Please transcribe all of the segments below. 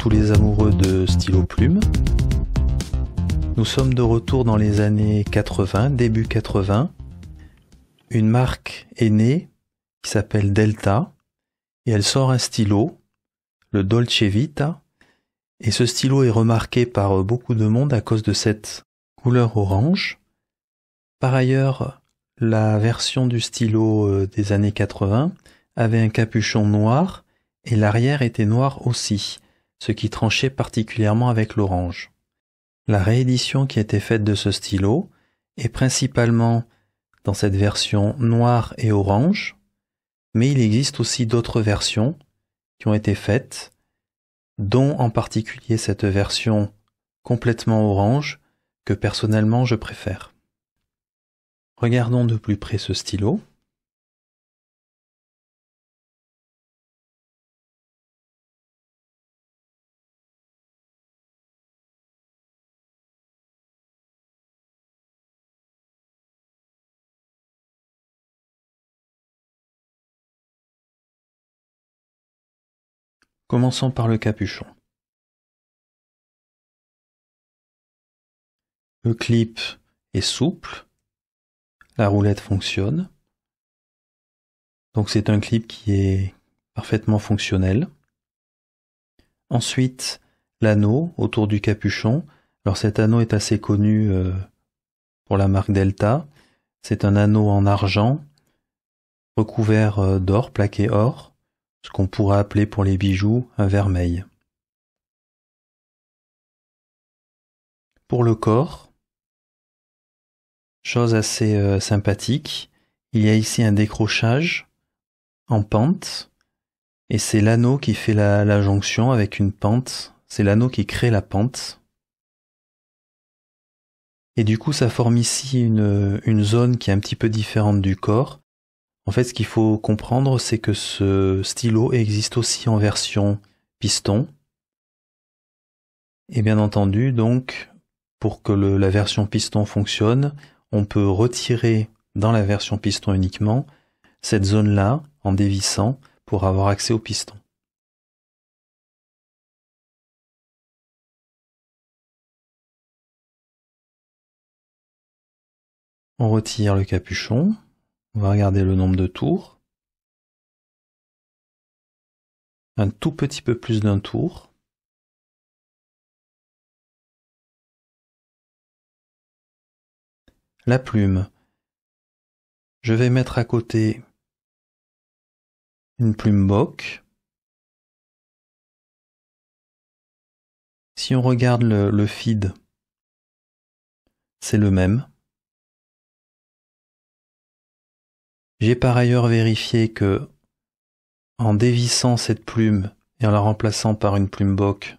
tous les amoureux de stylo plume. Nous sommes de retour dans les années 80, début 80. Une marque est née qui s'appelle Delta et elle sort un stylo, le Dolce Vita. Et ce stylo est remarqué par beaucoup de monde à cause de cette couleur orange. Par ailleurs, la version du stylo des années 80 avait un capuchon noir et l'arrière était noir aussi, ce qui tranchait particulièrement avec l'orange. La réédition qui a été faite de ce stylo est principalement dans cette version noire et orange, mais il existe aussi d'autres versions qui ont été faites, dont en particulier cette version complètement orange que personnellement je préfère. Regardons de plus près ce stylo. Commençons par le capuchon. Le clip est souple, la roulette fonctionne. Donc c'est un clip qui est parfaitement fonctionnel. Ensuite, l'anneau autour du capuchon. Alors cet anneau est assez connu pour la marque Delta. C'est un anneau en argent recouvert d'or, plaqué or, ce qu'on pourrait appeler pour les bijoux un vermeil. Pour le corps, chose assez sympathique, il y a ici un décrochage en pente et c'est l'anneau qui fait la jonction avec une pente, c'est l'anneau qui crée la pente. Et du coup ça forme ici une zone qui est un petit peu différente du corps. En fait ce qu'il faut comprendre c'est que ce stylo existe aussi en version piston. Et bien entendu donc pour que la version piston fonctionne, on peut retirer dans la version piston uniquement cette zone-là en dévissant pour avoir accès au piston. On retire le capuchon, on va regarder le nombre de tours. Un tout petit peu plus d'un tour. La plume. Je vais mettre à côté une plume Bock. Si on regarde le feed, c'est le même. J'ai par ailleurs vérifié que en dévissant cette plume et en la remplaçant par une plume Bock,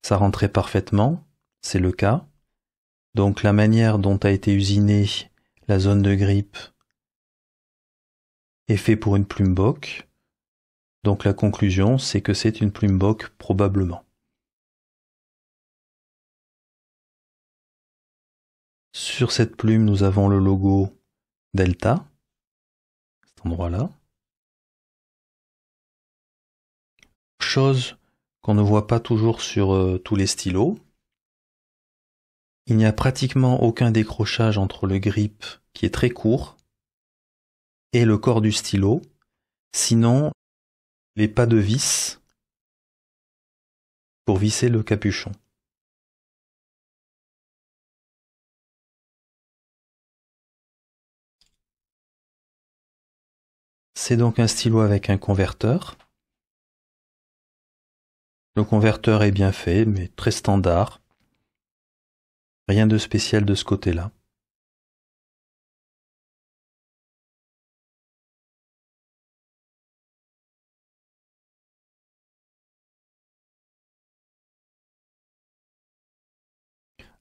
ça rentrait parfaitement, c'est le cas. Donc la manière dont a été usinée la zone de grippe est faite pour une plume Bock. Donc la conclusion, c'est que c'est une plume Bock probablement. Sur cette plume, nous avons le logo Delta, cet endroit-là. Chose qu'on ne voit pas toujours sur tous les stylos. Il n'y a pratiquement aucun décrochage entre le grip qui est très court et le corps du stylo. Sinon, les pas de vis pour visser le capuchon. C'est donc un stylo avec un converteur. Le converteur est bien fait, mais très standard. Rien de spécial de ce côté-là.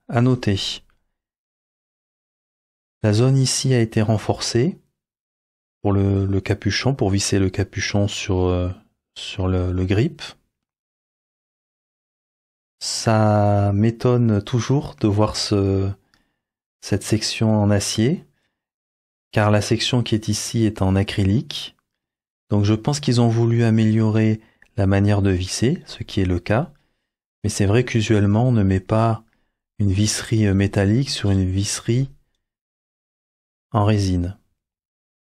À noter, la zone ici a été renforcée pour le capuchon, pour visser le capuchon sur le grip. Ça m'étonne toujours de voir cette section en acier, car la section qui est ici est en acrylique. Donc je pense qu'ils ont voulu améliorer la manière de visser, ce qui est le cas. Mais c'est vrai qu'usuellement on ne met pas une visserie métallique sur une visserie en résine,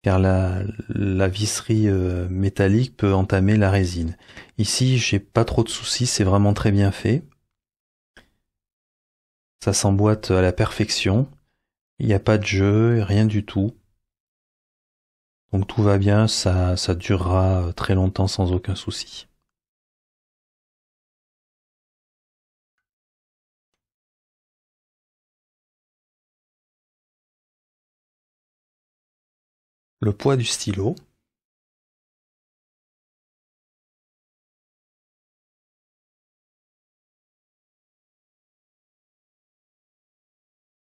car la visserie métallique peut entamer la résine. Ici, j'ai pas trop de soucis, c'est vraiment très bien fait. Ça s'emboîte à la perfection, il n'y a pas de jeu, rien du tout. Donc tout va bien, ça durera très longtemps sans aucun souci. Le poids du stylo.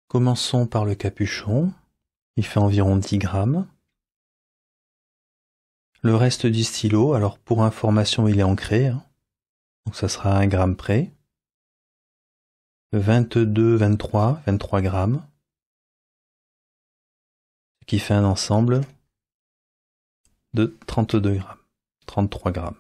Commençons par le capuchon. Il fait environ 10 grammes. Le reste du stylo, alors pour information, il est ancré, hein, donc ça sera à 1 gramme près. 22, 23 grammes. Ce qui fait un ensemble de 32 grammes, 33 grammes.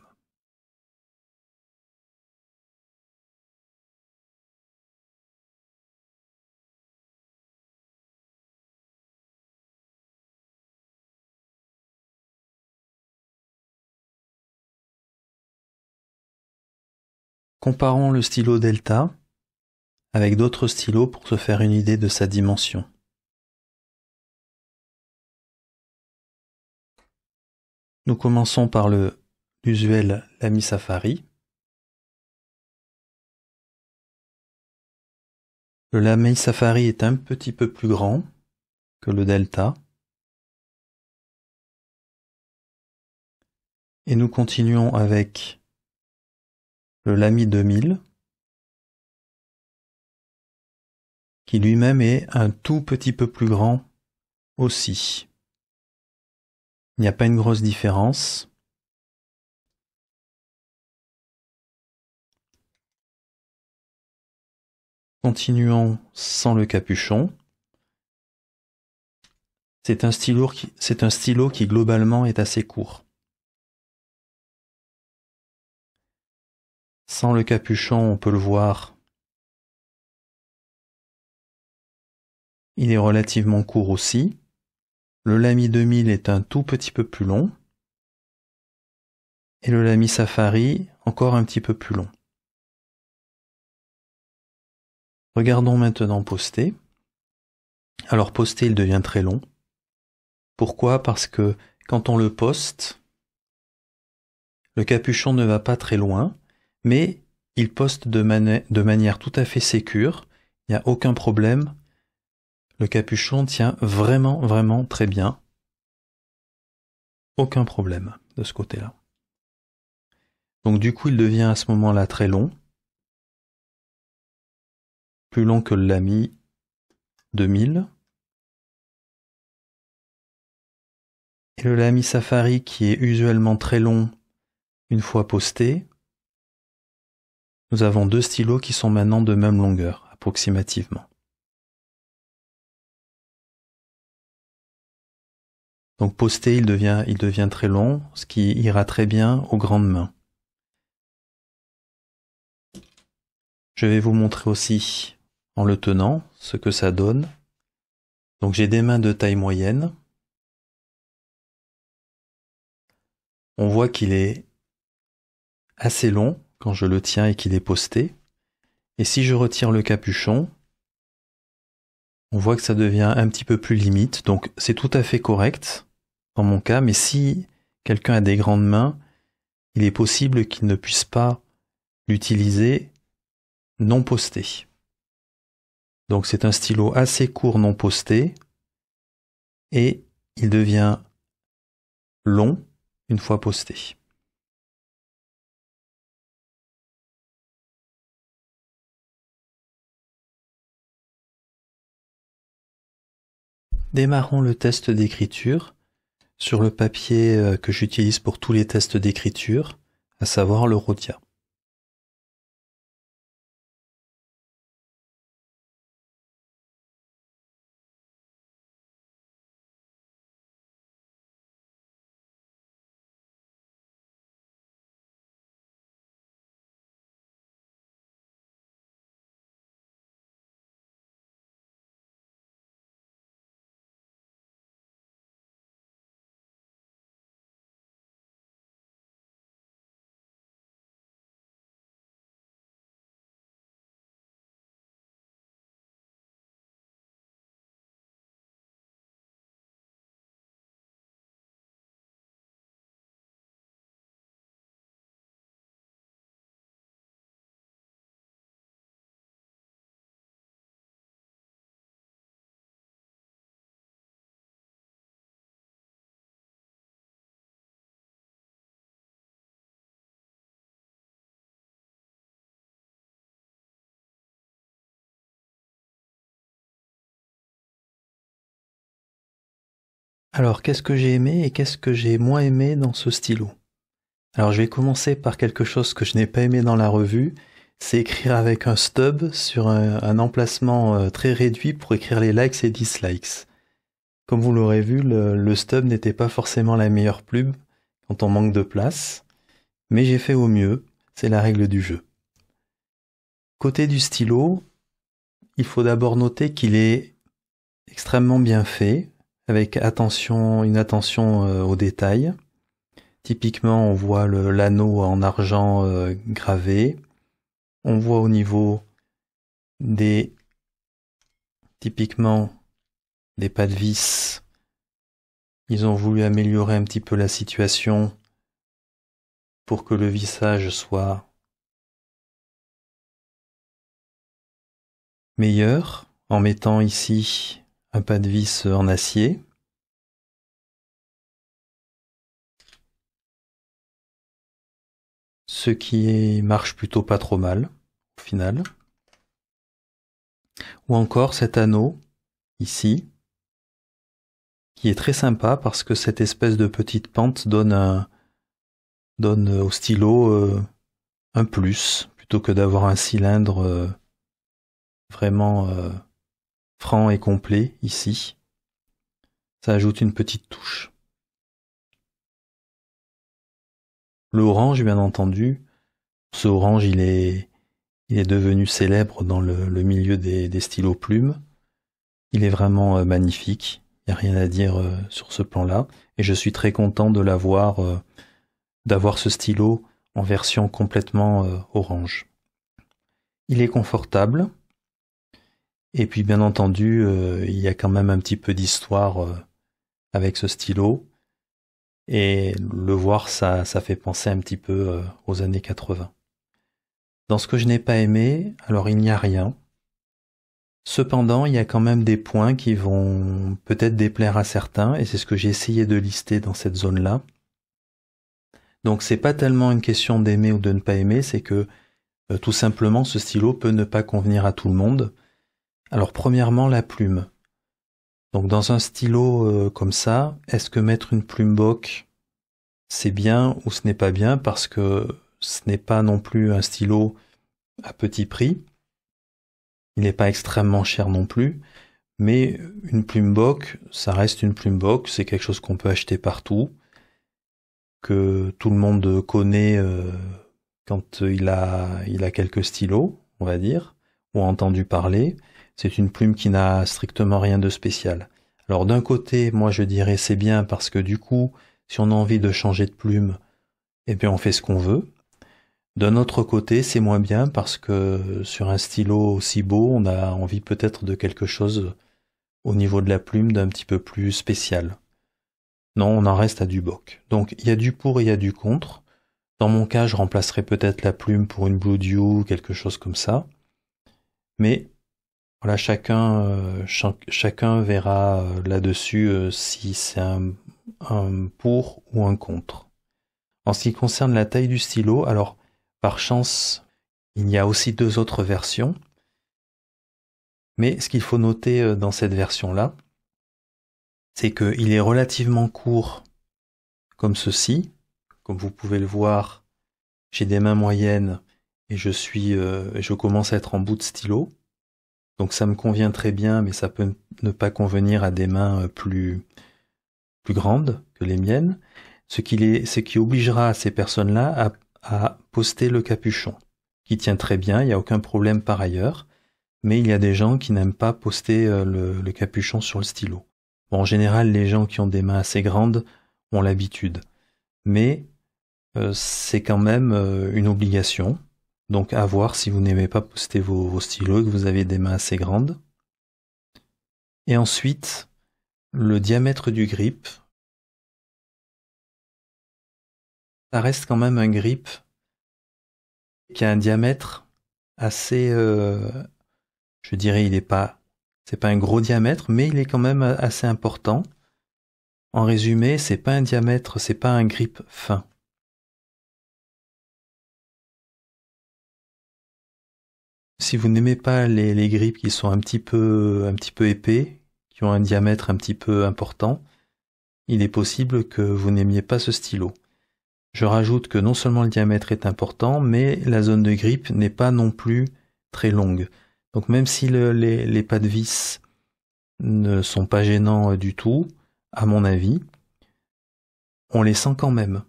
Comparons le stylo Delta avec d'autres stylos pour se faire une idée de sa dimension. Nous commençons par l'usuel Lamy Safari. Le Lamy Safari est un petit peu plus grand que le Delta. Et nous continuons avec le Lamy 2000, qui lui-même est un tout petit peu plus grand aussi. Il n'y a pas une grosse différence. Continuons sans le capuchon. C'est un stylo qui globalement est assez court. Sans le capuchon, on peut le voir, il est relativement court aussi. Le Lamy 2000 est un tout petit peu plus long. Et le Lamy Safari, encore un petit peu plus long. Regardons maintenant poster. Alors poster, il devient très long. Pourquoi? Parce que quand on le poste, le capuchon ne va pas très loin, mais il poste de manière tout à fait sécure. Il n'y a aucun problème. Le capuchon tient vraiment, vraiment très bien. Aucun problème de ce côté-là. Donc du coup, il devient à ce moment-là très long. Plus long que le Lamy 2000. Et le Lamy Safari qui est usuellement très long une fois posté. Nous avons deux stylos qui sont maintenant de même longueur, approximativement. Donc posté, il devient très long, ce qui ira très bien aux grandes mains. Je vais vous montrer aussi, en le tenant, ce que ça donne. Donc j'ai des mains de taille moyenne. On voit qu'il est assez long quand je le tiens et qu'il est posté. Et si je retire le capuchon, on voit que ça devient un petit peu plus limite. Donc c'est tout à fait correct dans mon cas, mais si quelqu'un a des grandes mains, il est possible qu'il ne puisse pas l'utiliser non posté. Donc c'est un stylo assez court non posté et il devient long une fois posté. Démarrons le test d'écriture sur le papier que j'utilise pour tous les tests d'écriture, à savoir le Rhodia. Alors, qu'est-ce que j'ai aimé et qu'est-ce que j'ai moins aimé dans ce stylo? Alors, je vais commencer par quelque chose que je n'ai pas aimé dans la revue, c'est écrire avec un stub sur un emplacement très réduit pour écrire les likes et dislikes. Comme vous l'aurez vu, le stub n'était pas forcément la meilleure plume quand on manque de place, mais j'ai fait au mieux, c'est la règle du jeu. Côté du stylo, il faut d'abord noter qu'il est extrêmement bien fait, avec une attention aux détails. Typiquement, on voit l'anneau en argent gravé. On voit au niveau typiquement, des pas de vis. Ils ont voulu améliorer un petit peu la situation pour que le vissage soit meilleur, en mettant ici un pas de vis en acier. Ce qui marche plutôt pas trop mal, au final. Ou encore cet anneau, ici, qui est très sympa parce que cette espèce de petite pente donne au stylo un plus, plutôt que d'avoir un cylindre vraiment franc et complet ici. Ça ajoute une petite touche. Le orange, bien entendu, ce orange, il est devenu célèbre dans le milieu des stylos plumes. Il est vraiment magnifique. Il n'y a rien à dire sur ce plan-là. Et je suis très content de d'avoir ce stylo en version complètement orange. Il est confortable. Et puis, bien entendu, il y a quand même un petit peu d'histoire avec ce stylo. Et le voir, ça fait penser un petit peu aux années 80. Dans ce que je n'ai pas aimé, alors il n'y a rien. Cependant, il y a quand même des points qui vont peut-être déplaire à certains, et c'est ce que j'ai essayé de lister dans cette zone-là. Donc c'est pas tellement une question d'aimer ou de ne pas aimer, c'est que tout simplement ce stylo peut ne pas convenir à tout le monde. Alors premièrement, la plume. Donc dans un stylo comme ça, est-ce que mettre une plume Bock, c'est bien ou ce n'est pas bien, parce que ce n'est pas non plus un stylo à petit prix. Il n'est pas extrêmement cher non plus, mais une plume Bock, ça reste une plume Bock, c'est quelque chose qu'on peut acheter partout, que tout le monde connaît quand il a quelques stylos, on va dire, ou a entendu parler. C'est une plume qui n'a strictement rien de spécial. Alors d'un côté, moi je dirais c'est bien parce que du coup, si on a envie de changer de plume, eh bien on fait ce qu'on veut. D'un autre côté, c'est moins bien parce que sur un stylo aussi beau, on a envie peut-être de quelque chose au niveau de la plume d'un petit peu plus spécial. Non, on en reste à du Bock. Donc il y a du pour et il y a du contre. Dans mon cas, je remplacerai peut-être la plume pour une Blue Dew ou quelque chose comme ça. Mais voilà, chacun verra là-dessus si c'est un pour ou un contre. En ce qui concerne la taille du stylo, alors par chance, il y a aussi 2 autres versions. Mais ce qu'il faut noter dans cette version-là, c'est qu'il est relativement court comme ceci. Comme vous pouvez le voir, j'ai des mains moyennes et je commence à être en bout de stylo. Donc ça me convient très bien, mais ça peut ne pas convenir à des mains plus grandes que les miennes. Ce qui obligera ces personnes-là à poster le capuchon, qui tient très bien, il n'y a aucun problème par ailleurs. Mais il y a des gens qui n'aiment pas poster le capuchon sur le stylo. Bon, en général, les gens qui ont des mains assez grandes ont l'habitude. Mais c'est quand même une obligation. Donc à voir si vous n'aimez pas poster vos stylos et que vous avez des mains assez grandes. Et ensuite, le diamètre du grip. Ça reste quand même un grip qui a un diamètre assez... je dirais, c'est pas un gros diamètre, mais il est quand même assez important. En résumé, c'est pas un diamètre, c'est pas un grip fin. Si vous n'aimez pas les grips qui sont un petit peu épais, qui ont un diamètre un petit peu important, il est possible que vous n'aimiez pas ce stylo. Je rajoute que non seulement le diamètre est important, mais la zone de grippe n'est pas non plus très longue. Donc même si les pas de vis ne sont pas gênants du tout, à mon avis, on les sent quand même.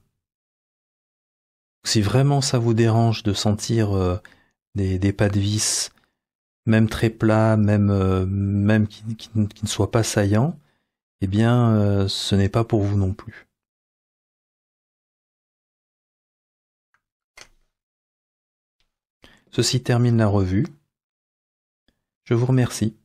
Si vraiment ça vous dérange de sentir des pas de vis, même très plats, même qui ne soient pas saillants, eh bien ce n'est pas pour vous non plus. Ceci termine la revue. Je vous remercie.